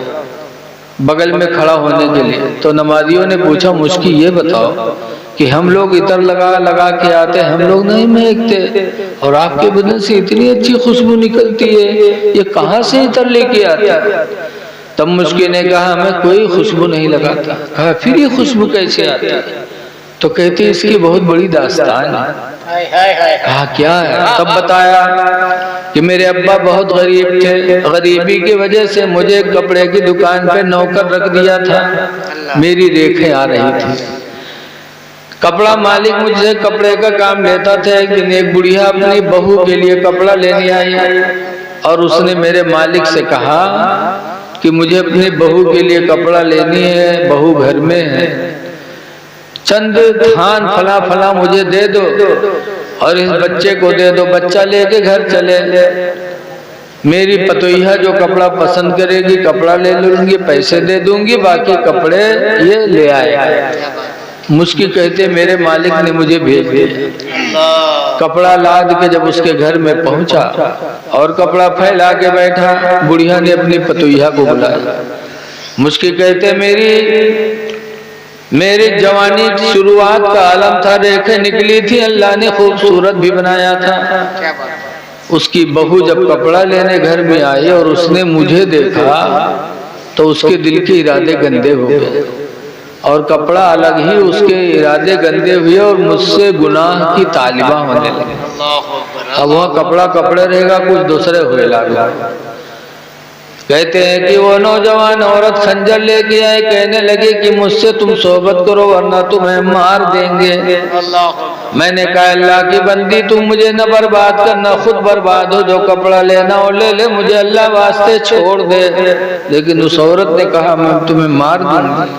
S1: بغل میں کھڑا ہونے کے لیے، تو نمازیوں نے پوچھا مسکی یہ بتاؤ کہ ہم لوگ عطر لگا کے آتے، ہم لوگ نہیں مہکتے، اور آپ کے بدن سے اتنی اچھی خوشبو نکلتی ہے، یہ کہاں سے عطر لے کے آتے؟ تب مسکی نے کہا میں کوئی خوشبو نہیں لگاتا۔ کہا پھر یہ خوشبو کیسے آتی؟ تو کہتی اس کی بہت بڑی داستان ہے۔ کہا کیا ہے؟ تب بتایا کہ میرے ابا بہت غریب تھے، غریبی کی وجہ سے مجھے کپڑے کی دکان پہ نوکر رکھ دیا تھا، میری ریکھیں آ رہی تھی، کپڑا مالک مجھ سے کپڑے کا کام لیتا تھا۔ ایک دن ایک بڑھیا اپنی بہو کے لیے کپڑا لینے آئی اور اس نے میرے مالک سے کہا کہ مجھے اپنی بہو کے لیے کپڑا لینی ہے، بہو گھر میں ہے، چند تھان فلاں فلاں مجھے دے دو اور اس بچے کو دے دو، بچہ لے کے گھر چلے، میری پتویہ جو کپڑا پسند کرے گی کپڑا لے لوں گی، پیسے دے دوں گی، باقی کپڑے یہ لے آئے۔ مشکی کہتے میرے مالک نے مجھے بھیج دیا، کپڑا لاد کے جب اس کے گھر میں پہنچا اور کپڑا پھیلا کے بیٹھا، بڑھیا نے اپنی پتویہ کو بلایا۔ مشکی کہتے میری جوانی شروعات کا عالم تھا، ریکھیں نکلی تھی، اللہ نے خوبصورت بھی بنایا تھا۔ اس کی بہو جب کپڑا لینے گھر میں آئی اور اس نے مجھے دیکھا تو اس کے دل کے ارادے گندے ہو گئے، اور کپڑا الگ ہی اس کے ارادے گندے ہوئے اور مجھ سے گناہ کی طالبہ ہونے لگے۔ اب وہ کپڑا کپڑے رہے گا، کچھ دوسرے ہوئے لگا۔ کہتے ہیں کہ وہ نوجوان عورت خنجر لے کے آئے، کہنے لگے کہ مجھ سے تم صحبت کرو ورنہ تمہیں مار دیں گے۔ میں نے کہا اللہ کی بندی تم مجھے نہ برباد کرنا، خود برباد ہو، جو کپڑا لینا ہو لے لے، مجھے اللہ واسطے چھوڑ دے۔ لیکن اس عورت نے کہا میں تمہیں مار دوں گی۔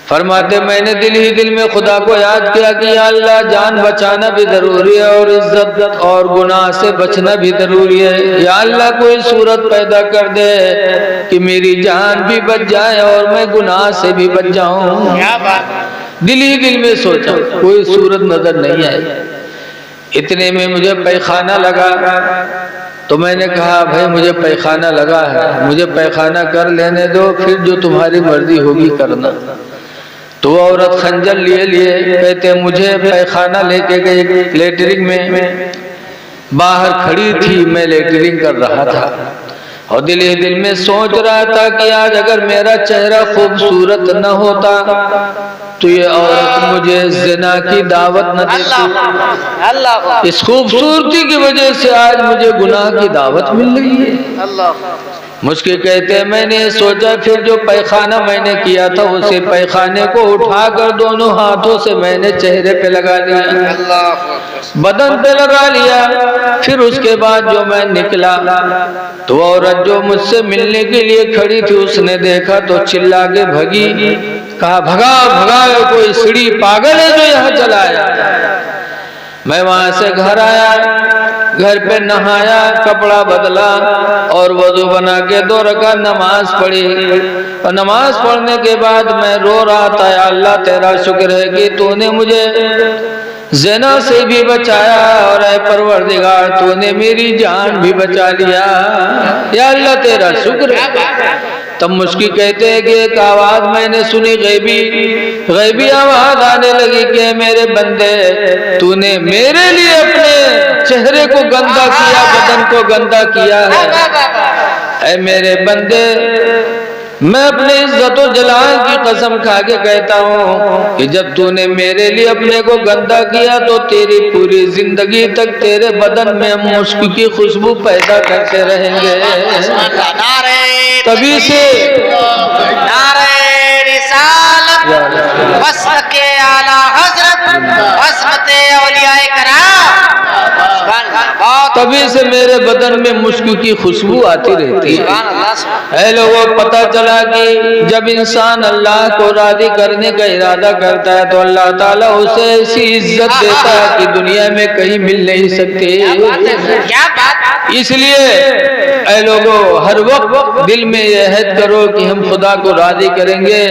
S1: فرماتے میں نے دل ہی دل میں خدا کو یاد کیا کہ یا اللہ جان بچانا بھی ضروری ہے اور عزت اور گناہ سے بچنا بھی ضروری ہے، یا اللہ کوئی صورت پیدا کر دے کہ میری جان بھی بچ جائے اور میں گناہ سے بھی بچ جاؤں۔ دل ہی دل میں سوچا، کوئی صورت نظر نہیں آئی۔ اتنے میں مجھے پیخانہ لگا تو میں نے کہا بھائی مجھے پیخانہ لگا ہے، مجھے پیخانہ کر لینے دو، پھر جو تمہاری مرضی ہوگی کرنا۔ تو وہ عورت خنجر لیے کہتے مجھے پیخانہ لے کے گئی، لیٹرنگ میں باہر کھڑی تھی، میں لیٹرنگ کر رہا تھا اور دل ہی دل میں سوچ رہا تھا کہ آج اگر میرا چہرہ خوبصورت نہ ہوتا تو یہ عورت مجھے زنا کی دعوت نہ دیتی، اس خوبصورتی کی وجہ سے آج مجھے گناہ کی دعوت مل رہی ہے۔ مشکی کہتے ہیں میں نے سوچا، پھر جو پیخانہ میں نے کیا تھا اسے پیخانے کو اٹھا کر دونوں ہاتھوں سے میں نے چہرے پہ لگا لیا، بدن پہ لگا لیا۔ پھر اس کے بعد جو میں نکلا تو عورت جو مجھ سے ملنے کے لیے کھڑی تھی اس نے دیکھا تو چلا کے بھگی، کہا بھگا بھگا، کوئی سڑی پاگل ہے جو یہاں چلا آیا۔ میں وہاں سے گھر آیا، گھر پہ نہایا، کپڑا بدلا اور وضو بنا کے 2 رکعت نماز پڑھی، اور نماز پڑھنے کے بعد میں رو رہا تھا یا اللہ تیرا شکر ہے کہ تو نے مجھے زنا سے بھی بچایا، اور اے پروردگار تو نے میری جان بھی بچا لیا، یا اللہ تیرا شکر ہے۔ تب مشکی کہتے ہیں کہ ایک آواز میں نے سنی، غیبی آواز آنے لگی کہ میرے بندے تو نے میرے لیے اپنے چہرے کو گندا کیا، بدن کو گندا کیا ہے۔ اے میرے بندے میں اپنے عزت و جلال کی قسم کھا کے کہتا ہوں کہ جب تو نے میرے لیے اپنے کو گندا کیا تو تیری پوری زندگی تک تیرے بدن میں ہم مشک کی خوشبو پیدا کرتے رہیں گے۔ تبھی سے
S2: نعرہ رسالت، مسلک اعلی حضرت، عظمت اولیاء کرام،
S1: تبھی سے میرے بدن میں مشک کی خوشبو آتی رہتی ہے۔ اے لوگوں پتہ چلا کہ جب انسان اللہ کو راضی کرنے کا ارادہ کرتا ہے تو اللہ تعالیٰ اسے ایسی عزت دیتا ہے کہ دنیا میں کہیں مل نہیں سکتی۔ اس لیے اے لوگوں ہر وقت دل میں یہ عہد کرو کہ ہم خدا کو راضی کریں گے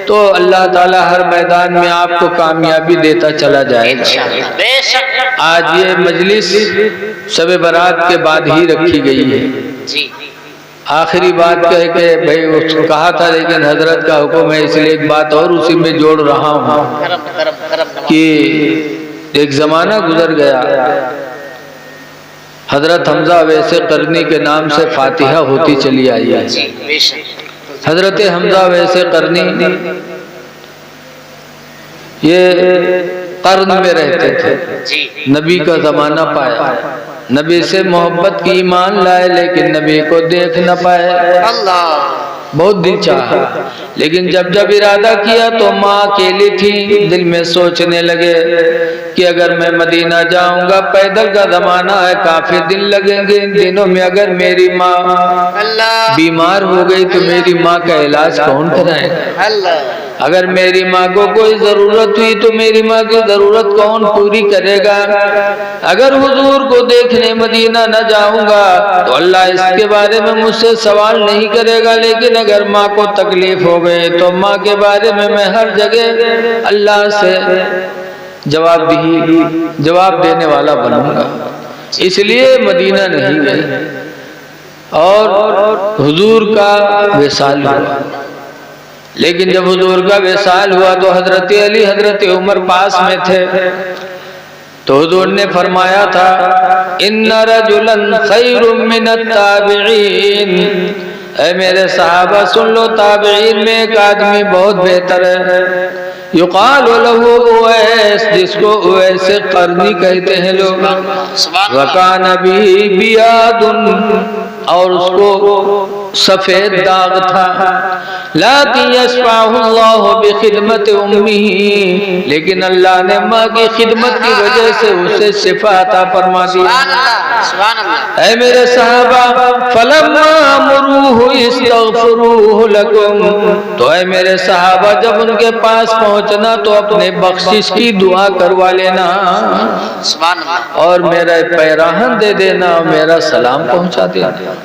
S1: تو اللہ تعالیٰ ہر میدان میں آپ کو کامیابی دیتا چلا جائے گا۔ آج یہ مجلس شب برات کے بعد ہی رکھی گئی ہے۔ آخری بات کہہ کے بھائی کہا تھا لیکن حضرت کا حکم ہے اس لیے ایک بات اور اسی میں جوڑ رہا ہوں کہ ایک زمانہ گزر گیا، حضرت حمزہ ویسے قرنی کے نام سے فاتحہ ہوتی چلی آئی ہے۔ حضرت حمزہ ویسے قرنی یہ قرن میں رہتے تھے، نبی کا زمانہ پایا، نبی سے محبت کی ایمان لائے لیکن نبی کو دیکھ نہ پائے۔ بہت دل چاہا، لیکن جب جب ارادہ کیا تو ماں اکیلی تھی، دل میں سوچنے لگے کہ اگر میں مدینہ جاؤں گا، پیدل کا زمانہ ہے، کافی دن لگیں گے، ان دنوں میں اگر میری ماں بیمار ہو گئی تو میری ماں کا علاج کون کرائے گا؟ اگر میری ماں کو کوئی ضرورت ہوئی تو میری ماں کی ضرورت کون پوری کرے گا؟ اگر حضور کو دیکھنے مدینہ نہ جاؤں گا تو اللہ اس کے بارے میں مجھ سے سوال نہیں کرے گا، لیکن اگر ماں کو تکلیف ہو گئے تو ماں کے بارے میں ہر جگہ اللہ سے جواب دینے والا بنوں گا، اس لیے مدینہ نہیں گئے اور حضور کا وصال ہوا۔ لیکن جب حضور کا وصال ہوا تو حضرت علی حضرت عمر پاس میں تھے، تو حضور نے فرمایا تھا ان رجلا خیر من التابعین، اے میرے صحابہ سن لو، تابعین میں ایک آدمی بہت بہتر ہے، یقال له اویس، جس کو اویس قرنی کہتے ہیں لوگ، وکان به بیاد، اور اس کو سفید داغ تھا، لیکن یشفعہ اللہ بخدمت امہ، لیکن اللہ نے ماں کی خدمت کی وجہ سے اسے شفا عطا فرما دی۔ اے میرے صحابہ فلما امروہ استغفروہ لکم، تو اے میرے صحابہ جب ان کے پاس پہنچنا تو اپنے بخشش کی دعا کروا لینا اور میرا پیراہن دے دینا اور میرا سلام پہنچا دینا۔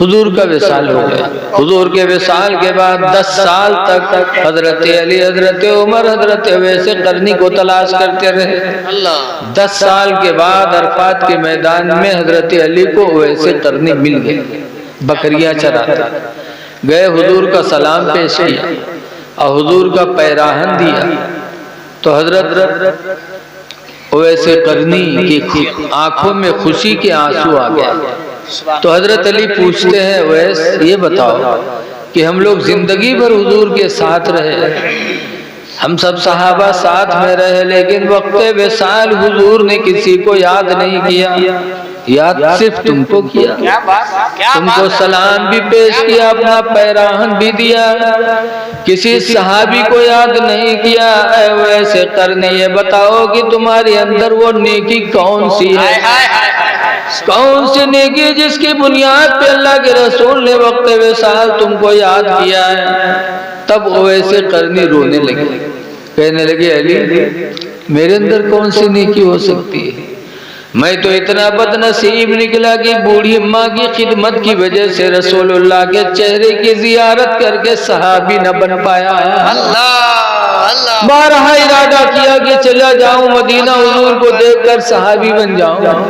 S1: حضور کا وصال ہو گیا۔ حضور کے وصال کے بعد 10 سال تک حضرت علی حضرت عمر حضرت اویس قرنی کو تلاش کرتے رہے۔ 10 سال کے بعد عرفات کے میدان میں حضرت علی کو اویس قرنی مل گئے، بکریاں چراتے گئے، حضور کا سلام پیش کیا اور حضور کا پیراہن دیا، تو حضرت اویس قرنی کی آنکھوں میں خوشی کے آنسو آ گئے۔ تو حضرت علی پوچھتے ہیں اویس یہ بتاؤ کہ ہم لوگ زندگی بھر حضور کے ساتھ رہے، ہم سب صحابہ ساتھ میں رہے، لیکن وقت وصال حضور نے کسی کو یاد نہیں کیا، یاد صرف تم کو کیا، تم کو سلام بھی پیش کیا، اپنا پیراہن بھی دیا، کسی صحابی کو یاد نہیں کیا۔ اے اویس قرنی یہ بتاؤ کہ تمہارے اندر وہ نیکی کون سی ہے، کون سی نیکی جس کی بنیاد پہ اللہ کے رسول نے وقت وصال تم کو یاد کیا ہے؟ تب اویس قرنی رونے لگے، کہنے لگے علی میرے اندر کون سی نیکی ہو سکتی ہے، میں تو اتنا بد نصیب نکلا کہ بوڑھی ماں کی خدمت کی وجہ سے رسول اللہ کے چہرے کی زیارت کر کے صحابی نہ بن پایا۔ بارہا ارادہ کیا کہ چلا جاؤں مدینہ، حضور کو دیکھ کر صحابی بن جاؤں،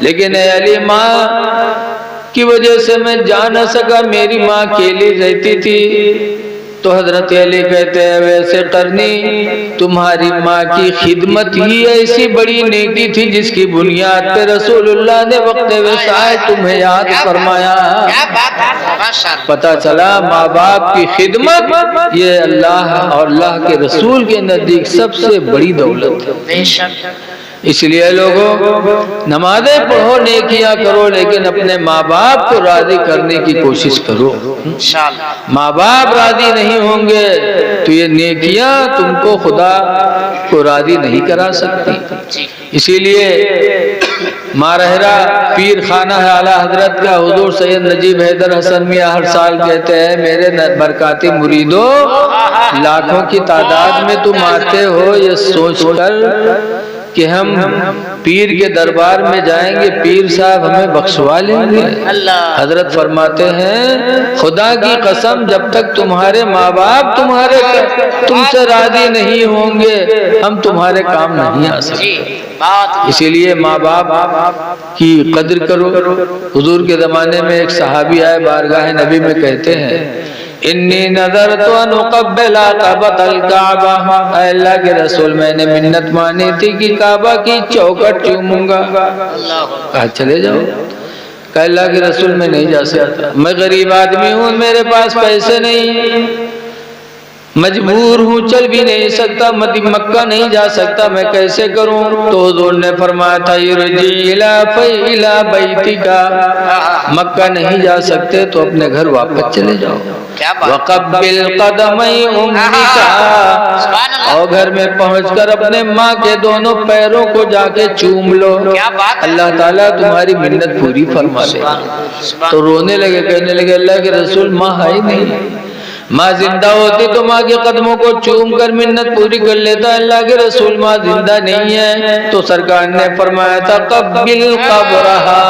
S1: لیکن اے علی ماں کی وجہ سے میں جا نہ سکا، میری ماں اکیلی رہتی تھی۔ تو حضرت علی کہتے ہیں اویس قرنی تمہاری ماں کی خدمت ہی ایسی بڑی نیکی تھی جس کی بنیاد پہ رسول اللہ نے وقت وصال تمہیں یاد فرمایا۔ پتہ چلا ماں باپ کی خدمت یہ اللہ اور اللہ کے رسول کے نزدیک سب سے بڑی دولت ہے۔ اس لیے لوگوں نمازیں پڑھو، نیکیاں کرو، لیکن اپنے ماں باپ کو راضی کرنے کی کوشش کرو۔ ماں باپ راضی نہیں ہوں گے تو یہ نیکیاں تم کو خدا کو راضی نہیں کرا سکتی۔ اسی لیے مارہرہ پیر خانہ اعلیٰ حضرت کا حضور سید نجیب حیدر حسن میاں ہر سال کہتے ہیں میرے برکاتی مریدوں لاکھوں کی تعداد میں تم آتے ہو یہ سوچ کر کہ ہم پیر کے دربار میں جائیں گے، پیر صاحب ہمیں بخشوا لیں گے۔ حضرت فرماتے ہیں خدا کی قسم جب تک تمہارے ماں باپ تم سے راضی نہیں ہوں گے ہم تمہارے کام نہیں آ سکتے۔ اسی لیے ماں باپ کی قدر کرو۔ حضور کے زمانے میں ایک صحابی آئے بارگاہ نبی میں کہتے ہیں انی نظرت ان اقبل کعبۃ الکعبہ، اے اللہ کے رسول میں نے منت مانی تھی کہ کعبہ کی چوکھٹ چوموں گا۔ کہا چلے جاؤ، کہا اللہ کے رسول میں نہیں جا سکتا، میں غریب آدمی ہوں، میرے پاس پیسے نہیں، مجبور ہوں، چل بھی نہیں سکتا، مکہ نہیں جا سکتا، میں کیسے کروں؟ تو حضور نے فرمایا تھا ارجع الی بیتک، مکہ نہیں جا سکتے تو اپنے گھر واپس چلے جاؤ۔
S2: کیا بات
S1: وقبل قدمي امك اور گھر میں پہنچ کر اپنے ماں کے دونوں پیروں کو جا کے چوم لو،
S2: کیا بات ہے؟
S1: اللہ تعالیٰ تمہاری منت پوری فرما لے۔ تو رونے لگے، کہنے لگے اللہ کے رسول ماں ہے ہی نہیں، ماں زندہ ہوتی تو ماں کے قدموں کو چوم کر منت پوری کر لیتا، اللہ کے رسول ماں زندہ نہیں ہے۔ تو سرکار نے فرمایا تھا قبل قبرہا،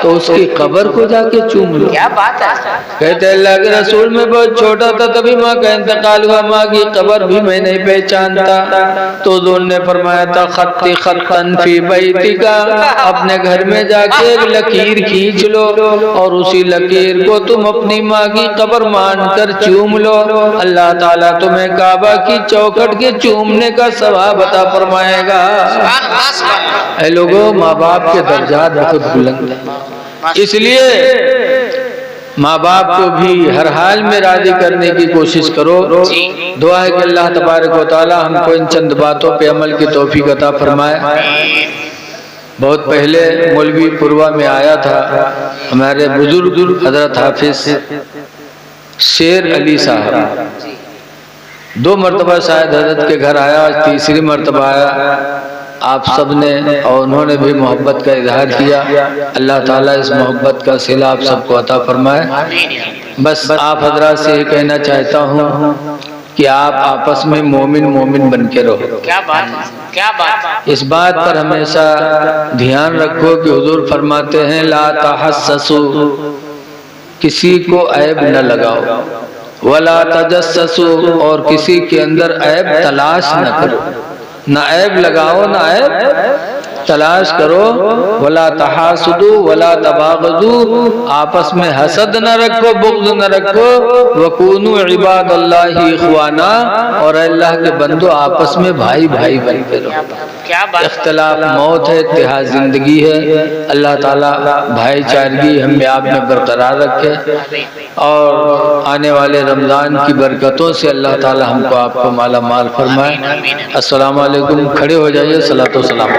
S1: تو اس کی قبر کو جا کے چوم لو۔
S2: کیا بات ہے؟
S1: کہتے اللہ کے رسول میں بہت چھوٹا تھا تبھی ماں کا انتقال ہوا، ماں کی قبر بھی میں نہیں پہچانتا۔ تو حضور نے فرمایا تھا خطی خطن فی بیتک، اپنے گھر میں جا کے ایک لکیر کھینچ لو اور اسی لکیر کو تم اپنی ماں کی قبر مان کر چوم لو، اللہ تعالیٰ تمہیں کعبہ کی چوکھٹ کے چومنے کا ثواب عطا فرمائے گا۔ اے لوگوں، ماں باپ کے درجات بہت بلند ہیں، اس لیے ماں باپ کو بھی ہر حال میں راضی کرنے کی کوشش کرو۔ دعا ہے کہ اللہ تبارک و تعالی ہم کو ان چند باتوں پہ عمل کی توفیق عطا فرمائے۔ بہت پہلے مولوی پوروا میں آیا تھا ہمارے بزرگ حضرت حافظ شیر علی صاحب، 2 مرتبہ شاید حضرت کے گھر آیا، آج تیسری مرتبہ آیا آپ سب نے، اور انہوں نے بھی محبت کا اظہار کیا۔ اللہ تعالیٰ اس محبت کا صلہ آپ سب کو عطا فرمائے۔ بس آپ حضرات سے یہ کہنا چاہتا ہوں کہ آپ آپس میں مومن بن کے رہو۔
S2: کیا بات ہے؟ کیا بات ہے؟
S1: اس بات پر ہمیشہ دھیان رکھو کہ حضور فرماتے ہیں لا تحسسوا، کسی کو عیب نہ لگاؤ، ولا تجسسوا، اور کسی کے اندر عیب تلاش نہ کرو، نہ عیب لگاؤ نہ عیب تلاش کرو، ولا تحاسدوا ولا تباغضوا، آپس میں حسد نہ رکھو، بغض نہ رکھو، وکونوا عباد اللہ اخوانا، اور اللہ کے بندو آپس میں بھائی بن کے رہو۔
S2: کیا بات؟
S1: اختلاف موت ہے، اتحاد زندگی ہے۔ اللہ تعالیٰ بھائی چارگی ہم میں آپ میں برقرار رکھے، اور آنے والے رمضان کی برکتوں سے اللہ تعالیٰ ہم کو آپ کو مالا مال فرمائے۔ السلام علیکم، کھڑے ہو جائیے، صلاۃ و سلام۔